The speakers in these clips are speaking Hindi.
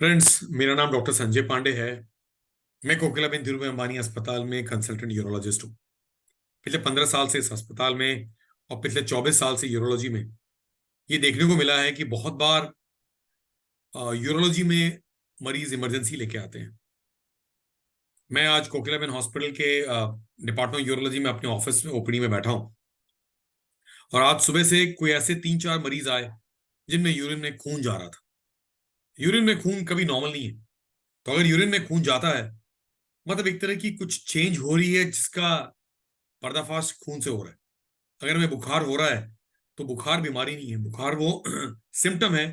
फ्रेंड्स, मेरा नाम डॉक्टर संजय पांडे है। मैं कोकिलाबेन धीरूभाई अंबानी अस्पताल में कंसल्टेंट यूरोलॉजिस्ट हूँ। पिछले 15 साल से इस अस्पताल में और पिछले 24 साल से यूरोलॉजी में ये देखने को मिला है कि बहुत बार यूरोलॉजी में मरीज इमरजेंसी लेके आते हैं। मैं आज कोकिलाबेन हॉस्पिटल के डिपार्टमेंट यूरोलॉजी में अपने ऑफिस में ओपीडी में बैठा हूँ और आज सुबह से कोई ऐसे 3-4 मरीज आए जिनमें यूरिन में खून जा रहा था। यूरिन में खून कभी नॉर्मल नहीं है। तो अगर यूरिन में खून जाता है मतलब एक तरह की कुछ चेंज हो रही है जिसका पर्दाफाश खून से हो रहा है। अगर हमें बुखार हो रहा है तो बुखार बीमारी नहीं है, बुखार वो सिम्टम है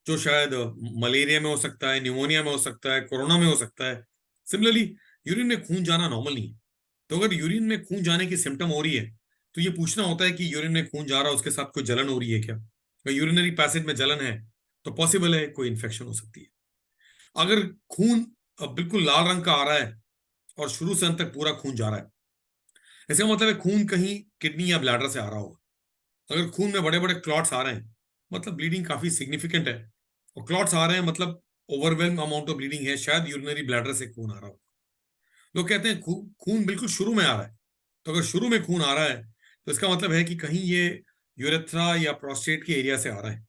जो शायद मलेरिया में हो सकता है, न्यूमोनिया में हो सकता है, कोरोना में हो सकता है। सिमिलरली यूरिन में खून जाना नॉर्मल नहीं है। तो अगर यूरिन में खून जाने की सिम्टम हो रही है तो ये पूछना होता है कि यूरिन में खून जा रहा है उसके साथ कोई जलन हो रही है क्या। अगर यूरिनरी पैसेज में जलन है तो पॉसिबल है कोई इन्फेक्शन हो सकती है। अगर खून बिल्कुल लाल रंग का आ रहा है और शुरू से अंत तक पूरा खून जा रहा है, इसका मतलब है खून कहीं किडनी या ब्लैडर से आ रहा होगा। अगर खून में बड़े बड़े क्लॉट्स आ रहे हैं मतलब ब्लीडिंग काफी सिग्निफिकेंट है। और क्लॉट्स आ रहे हैं मतलब ओवरवेलम अमाउंट ऑफ ब्लीडिंग है, शायद यूरिनरी ब्लैडर से खून आ रहा हो। लोग कहते हैं खून बिल्कुल शुरू में आ रहा है। तो अगर शुरू में खून आ रहा है तो इसका मतलब है कि कहीं ये यूरेथ्रा या प्रोस्टेट के एरिया से आ रहा है।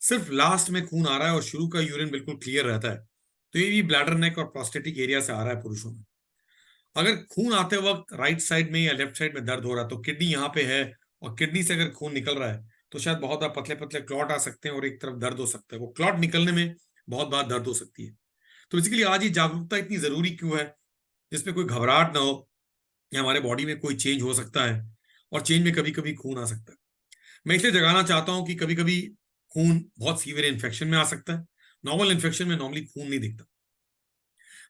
सिर्फ लास्ट में खून आ रहा है और शुरू का यूरिन बिल्कुल क्लियर रहता है तो ये भी ब्लैडर नेक और प्रोस्टेटिक एरिया से आ रहा है पुरुषों में। अगर खून आते वक्त राइट साइड में या लेफ्ट साइड में दर्द हो रहा है तो किडनी यहाँ पे है और किडनी से अगर खून निकल रहा है तो शायद बहुत बार पतले पतले क्लॉट आ सकते हैं और एक तरफ दर्द हो सकता है। वो क्लॉट निकलने में बहुत बार दर्द हो सकती है। तो बेसिकली आज ये जागरूकता इतनी जरूरी क्यों है जिसमें कोई घबराहट ना हो या हमारे बॉडी में कोई चेंज हो सकता है और चेंज में कभी कभी खून आ सकता है। मैं इसलिए जगाना चाहता हूं कि कभी कभी खून बहुत सीवियर इन्फेक्शन में आ सकता है। नॉर्मल इन्फेक्शन में नॉर्मली खून नहीं दिखता।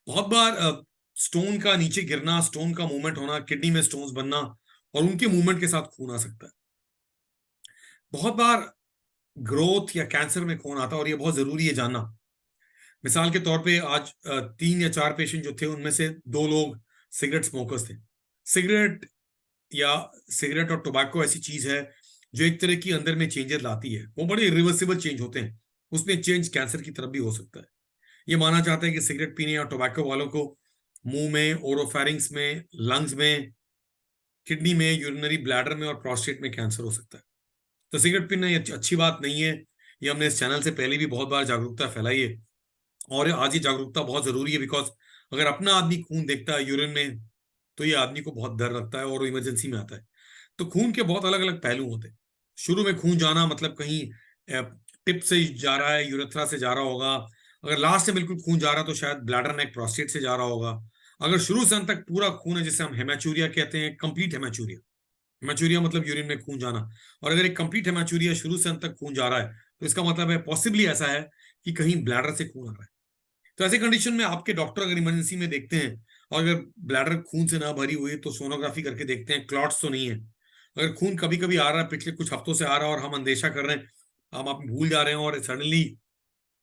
बहुत बार स्टोन का नीचे गिरना, स्टोन का मूवमेंट होना, किडनी में स्टोन्स बनना और उनके मूवमेंट के साथ खून आ सकता है। बहुत बार ग्रोथ या कैंसर में खून आता है और ये बहुत जरूरी है जानना। मिसाल के तौर पे आज 3 या 4 पेशेंट जो थे उनमें से 2 लोग सिगरेट स्मोकर्स थे। सिगरेट या सिगरेट और टोबैको ऐसी चीज है जो एक तरह की अंदर में चेंजेस लाती है। वो बड़े रिवर्सिबल चेंज होते हैं। उसमें चेंज कैंसर की तरफ भी हो सकता है। ये माना जाता है कि सिगरेट पीने या टोबैको वालों को मुंह में, ओरोफैरिंग्स में, लंग्स में, किडनी में, यूरिनरी ब्लैडर में और प्रोस्टेट में कैंसर हो सकता है। तो सिगरेट पीना ये अच्छी बात नहीं है। ये हमने इस चैनल से पहले भी बहुत बार जागरूकता फैलाई है और आज ये जागरूकता बहुत जरूरी है बिकॉज अगर अपना आदमी खून देखता है यूरिन में तो ये आदमी को बहुत डर लगता है और वो इमरजेंसी में आता है। तो खून के बहुत अलग अलग पहलू होते हैं। शुरू में खून जाना मतलब कहीं टिप से जा रहा है, यूरेथ्रा से जा रहा होगा। अगर लास्ट में बिल्कुल खून जा रहा है तो शायद ब्लैडर नेक प्रोस्टेट से जा रहा होगा। अगर शुरू से अंत तक पूरा खून है जिसे हम हेमाचूरिया कहते हैं, कंप्लीट हेमाचूरिया। हेमाचूरिया मतलब यूरिन में खून जाना। और अगर एक कंप्लीट हेमाचूरिया शुरू से अंत तक खून जा रहा है तो इसका मतलब है पॉसिबली ऐसा है कि कहीं ब्लैडर से खून आ रहा है। तो ऐसे कंडीशन में आपके डॉक्टर अगर इमरजेंसी में देखते हैं और अगर ब्लैडर खून से ना भरी हुई है तो सोनोग्राफी करके देखते हैं क्लॉट्स तो नहीं है। अगर खून कभी कभी आ रहा है, पिछले कुछ हफ्तों से आ रहा है और हम अंदेशा कर रहे हैं, हम आप भूल जा रहे हैं और सडनली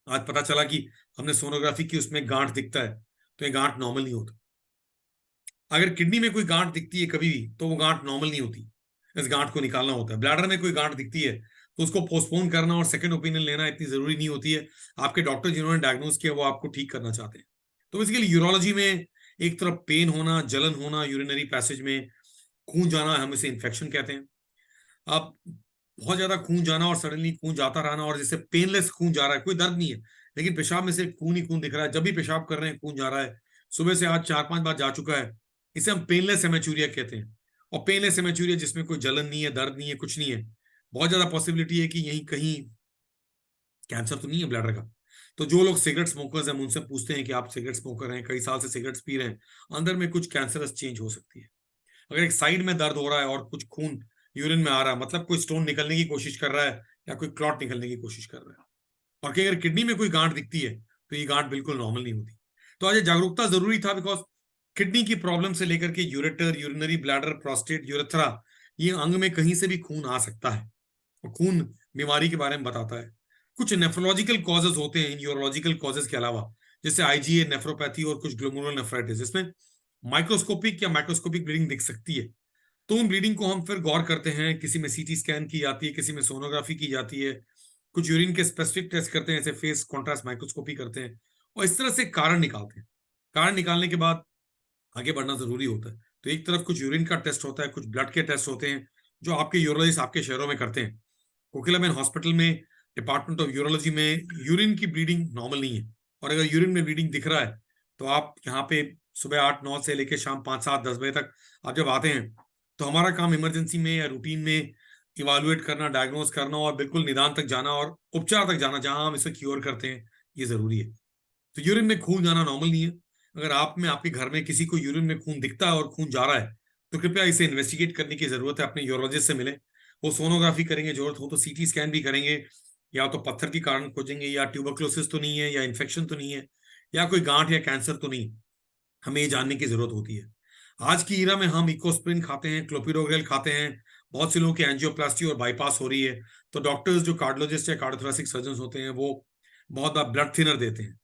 आज पता चला कि हमने सोनोग्राफी की उसमें गांठ दिखता है, तो ये गांठ नॉर्मल नहीं होता। अगर किडनी में कोई गांठ दिखती है कभी भी तो वो गांठ नॉर्मल नहीं होती। इस गांठ को निकालना होता है। ब्लैडर में कोई गांठ दिखती है तो उसको पोस्टपोन करना और सेकंड ओपिनियन लेना इतनी जरूरी नहीं होती है। आपके डॉक्टर जिन्होंने डायग्नोज किया वो आपको ठीक करना चाहते हैं। तो बेसिकली यूरोलॉजी में एक तरफ पेन होना, जलन होना यूरिनरी पैसेज में, खून जाना, हम इसे इन्फेक्शन कहते हैं। आप बहुत ज्यादा खून जाना और सडनली खून जाता रहना और जैसे पेनलेस खून जा रहा है, कोई दर्द नहीं है लेकिन पेशाब में सिर्फ खून ही खून दिख रहा है, जब भी पेशाब कर रहे हैं खून जा रहा है, सुबह से आज 4-5 बार जा चुका है, इसे हम पेनलेस हेमेचूरिया कहते हैं। और पेनलेस हेमेचूरिया जिसमें कोई जलन नहीं है, दर्द नहीं है, कुछ नहीं है, बहुत ज्यादा पॉसिबिलिटी है कि यहीं कहीं कैंसर तो नहीं है ब्लैडर का। तो जो लोग सिगरेट स्मोकर्स हैं हम उनसे पूछते हैं कि आप सिगरेट स्मोकर हैं, कई साल से सिगरेट्स पी रहे हैं, अंदर में कुछ कैंसरस चेंज हो सकती है। अगर एक साइड में दर्द हो रहा है और कुछ खून यूरिन में आ रहा है मतलब कोई स्टोन निकलने की कोशिश कर रहा है या कोई क्लॉट निकलने की कोशिश कर रहा है। और कहीं अगर किडनी में कोई गांठ दिखती है तो ये गांठ बिल्कुल नॉर्मल नहीं होती। तो आज ये जागरूकता जरूरी था बिकॉज किडनी की प्रॉब्लम से लेकर के ureter, urinary bladder, prostate, urethra, ये अंग में कहीं से भी खून आ सकता है। और खून बीमारी के बारे में बताता है। कुछ नेफ्रोलॉजिकल कॉजेज होते हैं इन यूरोलॉजिकल कॉजेज के अलावा, जैसे आईजीए नेफ्रोपैथी और कुछ ग्लोमेरुलर नेफ्राइटिस, जिसमें माइक्रोस्कोपिक या माइक्रोस्कोपिक ब्लीडिंग दिख सकती है। तो उन ब्लीडिंग को हम फिर गौर करते हैं, किसी में सीटी स्कैन की जाती है, किसी में सोनोग्राफी की जाती है, कुछ यूरिन के स्पेसिफिक टेस्ट करते हैं जैसे फेस कॉन्ट्रास्ट माइक्रोस्कोपी करते हैं। और इस तरह से कारण निकालते हैं। कारण निकालने के बाद आगे बढ़ना जरूरी होता है। तो एक तरफ कुछ यूरिन का टेस्ट होता है, कुछ ब्लड के टेस्ट होते हैं, जो आपके यूरोलॉजिस्ट आपके शहरों में करते हैं। कोकिलाबेन हॉस्पिटल में, डिपार्टमेंट ऑफ यूरोलॉजी में, यूरिन की ब्लीडिंग नॉर्मल नहीं है। और अगर यूरिन में ब्लीडिंग दिख रहा है तो आप यहाँ पे सुबह 8-9 से लेकर शाम 5-7-10 बजे तक आप जब आते हैं, तो हमारा काम इमरजेंसी में या रूटीन में इवालुएट करना, डायग्नोज करना और बिल्कुल निदान तक जाना और उपचार तक जाना, जहां हम इसे क्योर करते हैं, ये जरूरी है। तो यूरिन में खून जाना नॉर्मल नहीं है। अगर आप में, आपके घर में किसी को यूरिन में खून दिखता है और खून जा रहा है, तो कृपया इसे इन्वेस्टिगेट करने की जरूरत है। अपने यूरोलॉजिस्ट से मिलें, वो सोनोग्राफी करेंगे, जरूरत हो तो सीटी स्कैन भी करेंगे, या तो पत्थर की कारण खोजेंगे, या ट्यूबरक्लोसिस तो नहीं है, या इन्फेक्शन तो नहीं है, या कोई गांठ या कैंसर तो नहीं। हमें ये जानने की जरूरत होती है। आज की ईरा में हम इकोस्प्रिन खाते हैं, क्लोपिडोग्रेल खाते हैं, बहुत से लोगों की एंजियोप्लास्टी और बाईपास हो रही है। तो डॉक्टर्स जो कार्डियोलॉजिस्ट या कार्डियोथोरैसिक सर्जन होते हैं, वो बहुत बार ब्लड थिनर देते हैं।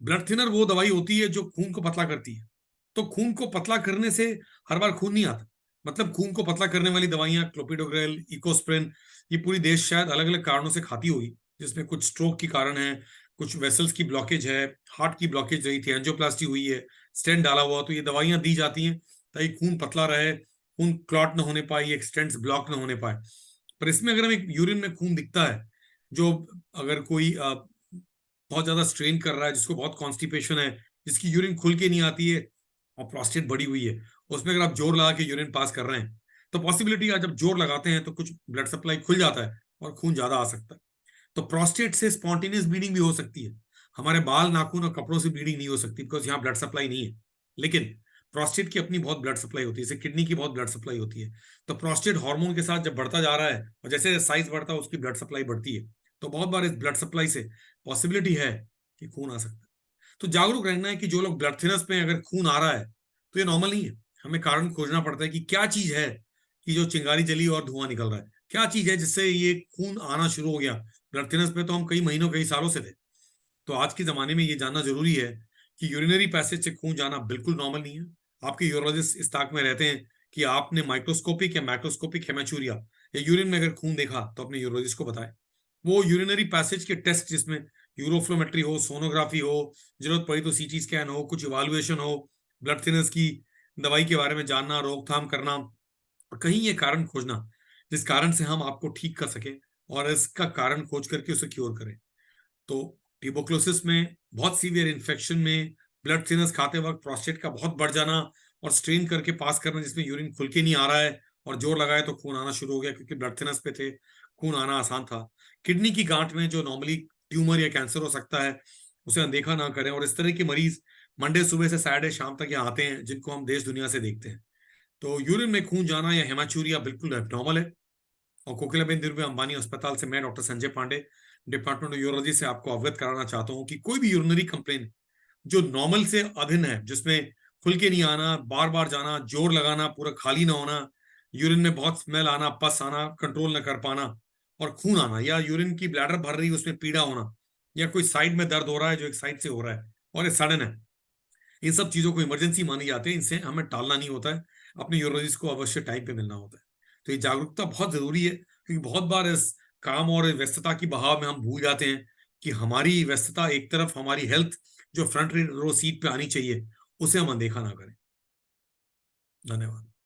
ब्लड थिनर वो दवाई होती है जो खून को पतला करती है। तो खून को पतला करने से हर बार खून नहीं आता। मतलब खून को पतला करने वाली दवाइयां, क्लोपिडोग्रेल, इकोस्प्रिन, ये पूरी देश शायद अलग अलग कारणों से खाती होगी, जिसमें कुछ स्ट्रोक की कारण है, कुछ वेसल्स की ब्लॉकेज है, हार्ट की ब्लॉकेज रही थी, एंजियोप्लास्टी हुई है, स्टेंट डाला हुआ, तो ये दवाइयां दी जाती हैं ताकि खून पतला रहे, खून क्लॉट ना होने पाए, स्टेंट्स ब्लॉक ना होने पाए। पर इसमें अगर हमें यूरिन में खून दिखता है, जो अगर कोई बहुत ज्यादा स्ट्रेन कर रहा है, जिसको बहुत कॉन्स्टिपेशन है, जिसकी यूरिन खुल के नहीं आती है और प्रोस्टेट बढ़ी हुई है, उसमें अगर आप जोर लगा के यूरिन पास कर रहे हैं, तो पॉसिबिलिटी है जब जोर लगाते हैं तो कुछ ब्लड सप्लाई खुल जाता है और खून ज्यादा आ सकता है। तो प्रोस्टेट से स्पॉन्टेनियस ब्लीडिंग भी हो सकती है। हमारे बाल, नाखून और कपड़ों से ब्लीडिंग नहीं हो सकती, बिकॉज यहाँ ब्लड सप्लाई नहीं है। लेकिन प्रोस्टेट की अपनी बहुत ब्लड सप्लाई होती है, जैसे किडनी की बहुत ब्लड सप्लाई होती है। तो प्रोस्टेट हार्मोन के साथ जब बढ़ता जा रहा है और जैसे साइज बढ़ता है, उसकी ब्लड सप्लाई बढ़ती है। तो बहुत बार इस ब्लड सप्लाई से पॉसिबिलिटी है कि खून आ सकता है। तो जागरूक रहना है कि जो लोग ब्लड थिनर्स पे अगर खून आ रहा है, तो ये नॉर्मल नहीं है। हमें कारण खोजना पड़ता है कि क्या चीज है कि जो चिंगारी जली और धुआं निकल रहा है, क्या चीज है जिससे ये खून आना शुरू हो गया। ब्लड थिनर्स पे तो हम कई महीनों, कई सालों से थे। तो आज के जमाने में ये जानना जरूरी है कि यूरिनरी पैसेज से खून जाना बिल्कुल नॉर्मल नहीं है। आपके यूरोलॉजिस्ट इस ताक में रहते हैं कि आपने माइक्रोस्कोपिक या मैक्रोस्कोपिक हेमाचूरिया या यूरिन में अगर खून देखा तो अपने यूरोलॉजिस्ट को बताएं। वो यूरिनरी पैसेज के टेस्ट, जिसमें यूरोफ्लोमेट्री हो, सोनोग्राफी हो, जरूरत पड़ी तो सीटी स्कैन हो, कुछ इवालुएशन हो, ब्लड थिनर्स की दवाई के बारे में जानना, रोकथाम करना, और कहीं ये कारण खोजना जिस कारण से हम आपको ठीक कर सके, और इसका कारण खोज करके उसे क्योर करें। तो ट्यूबरक्लोसिस में, बहुत सीवियर इन्फेक्शन में, ब्लड थिनर्स खाते वक्त प्रोस्टेट का बहुत बढ़ जाना और स्ट्रेन करके पास करना, जिसमें यूरिन खुल के नहीं आ रहा है और जोर लगाए तो खून आना शुरू हो गया, क्योंकि ब्लड थिनर्स पे थे, खून आना आसान था। किडनी की गांठ में जो नॉर्मली ट्यूमर या कैंसर हो सकता है, उसे अनदेखा ना करें। और इस तरह के मरीज मंडे सुबह से सैटरडे शाम तक यहाँ आते हैं, जिनको हम देश दुनिया से देखते हैं। तो यूरिन में खून जाना या हेमाचूरिया बिल्कुल नॉर्मल है। और कोकिलाबेन धीरूभाई अंबानी अस्पताल से मैं doctor Sanjay Pandey, department of urology से आपको अवगत कराना चाहता हूँ कि कोई भी यूरिनरी कंप्लेन जो नॉर्मल से अभिन्न है, जिसमें खुल के नहीं आना, बार बार जाना, जोर लगाना, पूरा खाली ना होना, यूरिन में बहुत स्मेल आना, पस आना, कंट्रोल न कर पाना, और खून आना, या यूरिन की ब्लैडर भर रही है उसमें पीड़ा होना, या कोई साइड में दर्द हो रहा है जो एक साइड से हो रहा है और ये सडन है, इन सब चीजों को इमरजेंसी मानी जाती है। इनसे हमें टालना नहीं होता है, अपने यूरोलॉजिस्ट को अवश्य टाइम पे मिलना होता है। तो ये जागरूकता बहुत जरूरी है, क्योंकि बहुत बार इस काम और व्यस्तता की बहाव में हम भूल जाते हैं कि हमारी व्यस्तता एक तरफ, हमारी हेल्थ जो फ्रंट रो सीट पे आनी चाहिए, उसे हम अनदेखा ना करें। धन्यवाद।